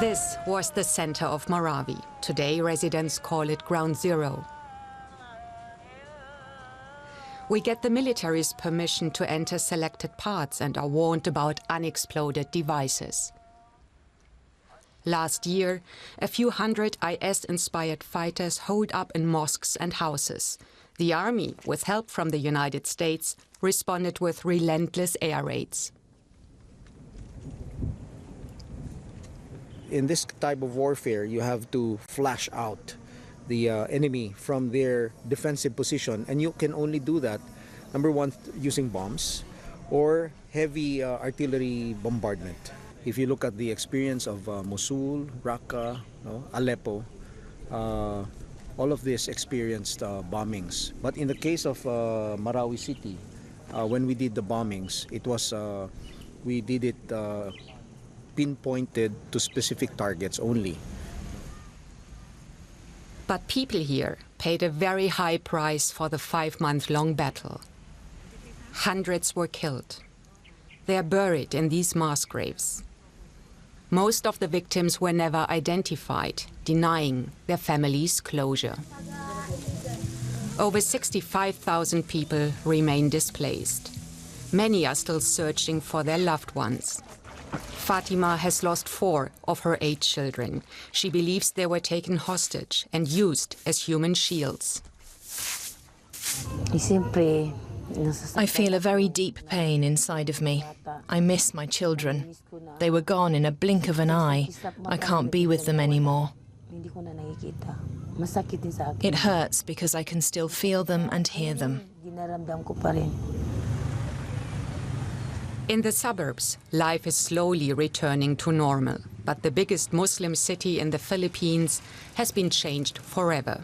This was the center of Marawi. Today, residents call it Ground Zero. We get the military's permission to enter selected parts and are warned about unexploded devices. Last year, a few hundred IS-inspired fighters holed up in mosques and houses. The army, with help from the United States, responded with relentless air raids. In this type of warfare, you have to flash out the enemy from their defensive position, and you can only do that, number one, using bombs or heavy artillery bombardment. If you look at the experience of Mosul, Raqqa, Aleppo, all of this experienced bombings. But in the case of Marawi City, when we did the bombings, it was we did it pinpointed to specific targets only. But people here paid a very high price for the 5-month-long battle. Hundreds were killed. They are buried in these mass graves. Most of the victims were never identified, denying their families closure. Over 65,000 people remain displaced. Many are still searching for their loved ones. Fatima has lost 4 of her 8 children. She believes they were taken hostage and used as human shields. I feel a very deep pain inside of me. I miss my children. They were gone in a blink of an eye. I can't be with them anymore. It hurts because I can still feel them and hear them. In the suburbs, life is slowly returning to normal, but the biggest Muslim city in the Philippines has been changed forever.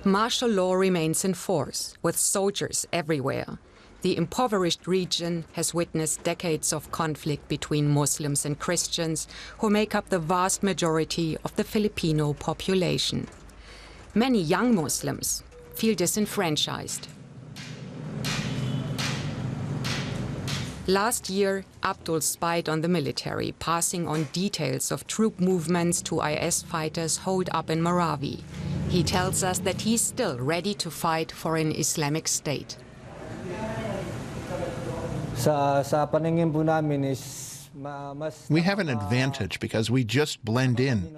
Martial law remains in force, with soldiers everywhere. The impoverished region has witnessed decades of conflict between Muslims and Christians, who make up the vast majority of the Filipino population. Many young Muslims feel disenfranchised. Last year, Abdul spied on the military, passing on details of troop movements to IS fighters holed up in Marawi. He tells us that he's still ready to fight for an Islamic State. We have an advantage because we just blend in.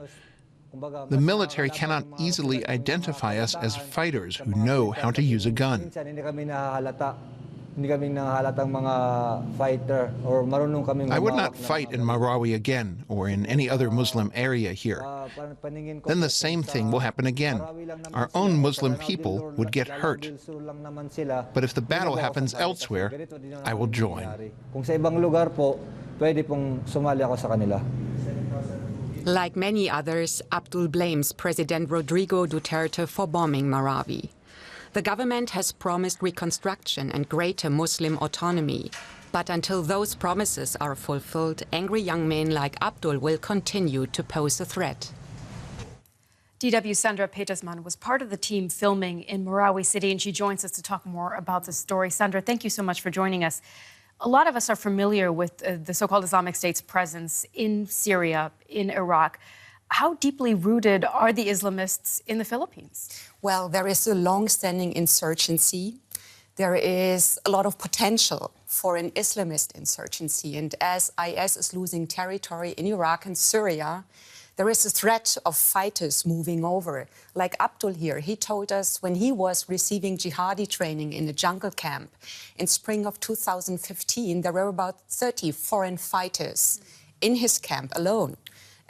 The military cannot easily identify us as fighters who know how to use a gun. I would not fight in Marawi again or in any other Muslim area here. Then the same thing will happen again. Our own Muslim people would get hurt. But if the battle happens elsewhere, I will join. Like many others, Abdul blames President Rodrigo Duterte for bombing Marawi. The government has promised reconstruction and greater Muslim autonomy. But until those promises are fulfilled, angry young men like Abdul will continue to pose a threat. DW Sandra Petersman was part of the team filming in Marawi City, and she joins us to talk more about the story. Sandra, thank you so much for joining us. A lot of us are familiar with the so-called Islamic State's presence in Syria, in Iraq. How deeply rooted are the Islamists in the Philippines? Well, there is a long-standing insurgency. There is a lot of potential for an Islamist insurgency. And as IS is losing territory in Iraq and Syria, there is a threat of fighters moving over. Like Abdul here, he told us when he was receiving jihadi training in a jungle camp in spring of 2015, there were about 30 foreign fighters in his camp alone.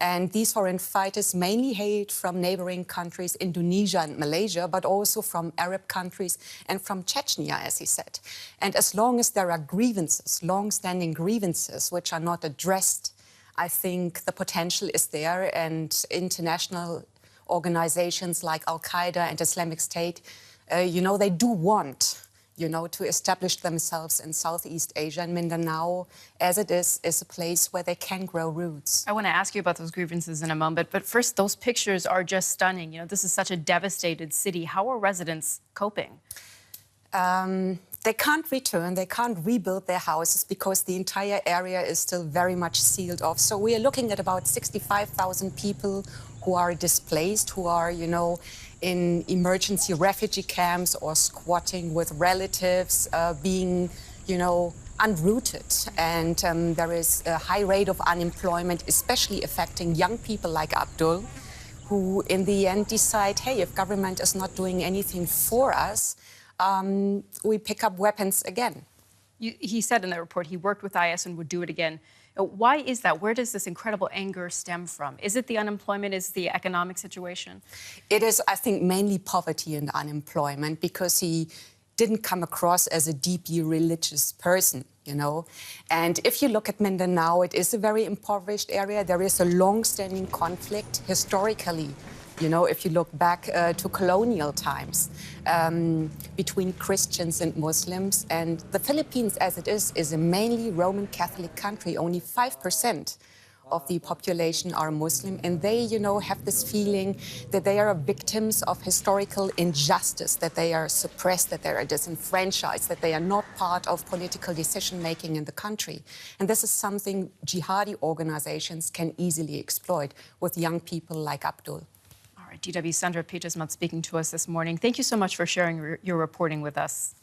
And these foreign fighters mainly hailed from neighboring countries, Indonesia and Malaysia, but also from Arab countries and from Chechnya, as he said. And as long as there are grievances, long-standing grievances, which are not addressed, I think the potential is there, and international organizations like Al-Qaeda and Islamic State, they do want to establish themselves in Southeast Asia, and Mindanao, as it is a place where they can grow roots. I want to ask you about those grievances in a moment, but first, those pictures are just stunning. This is such a devastated city. How are residents coping? They can't return, they can't rebuild their houses because the entire area is still very much sealed off. So we are looking at about 65,000 people who are displaced, who are, in emergency refugee camps or squatting with relatives, being, unrooted. And there is a high rate of unemployment, especially affecting young people like Abdul, who in the end decide, hey, if government is not doing anything for us, we pick up weapons again. He said in that report he worked with IS and would do it again. Why is that? Where does this incredible anger stem from? Is it the unemployment? Is it the economic situation? It is, I think, mainly poverty and unemployment, because he didn't come across as a deeply religious person, And if you look at Mindanao, it is a very impoverished area. There is a long-standing conflict historically. If you look back to colonial times between Christians and Muslims. And the Philippines, as it is a mainly Roman Catholic country. Only 5% of the population are Muslim. And they, have this feeling that they are victims of historical injustice, that they are suppressed, that they are disenfranchised, that they are not part of political decision-making in the country. And this is something jihadi organizations can easily exploit with young people like Abdul. DW Sandra Petersman speaking to us this morning. Thank you so much for sharing your reporting with us.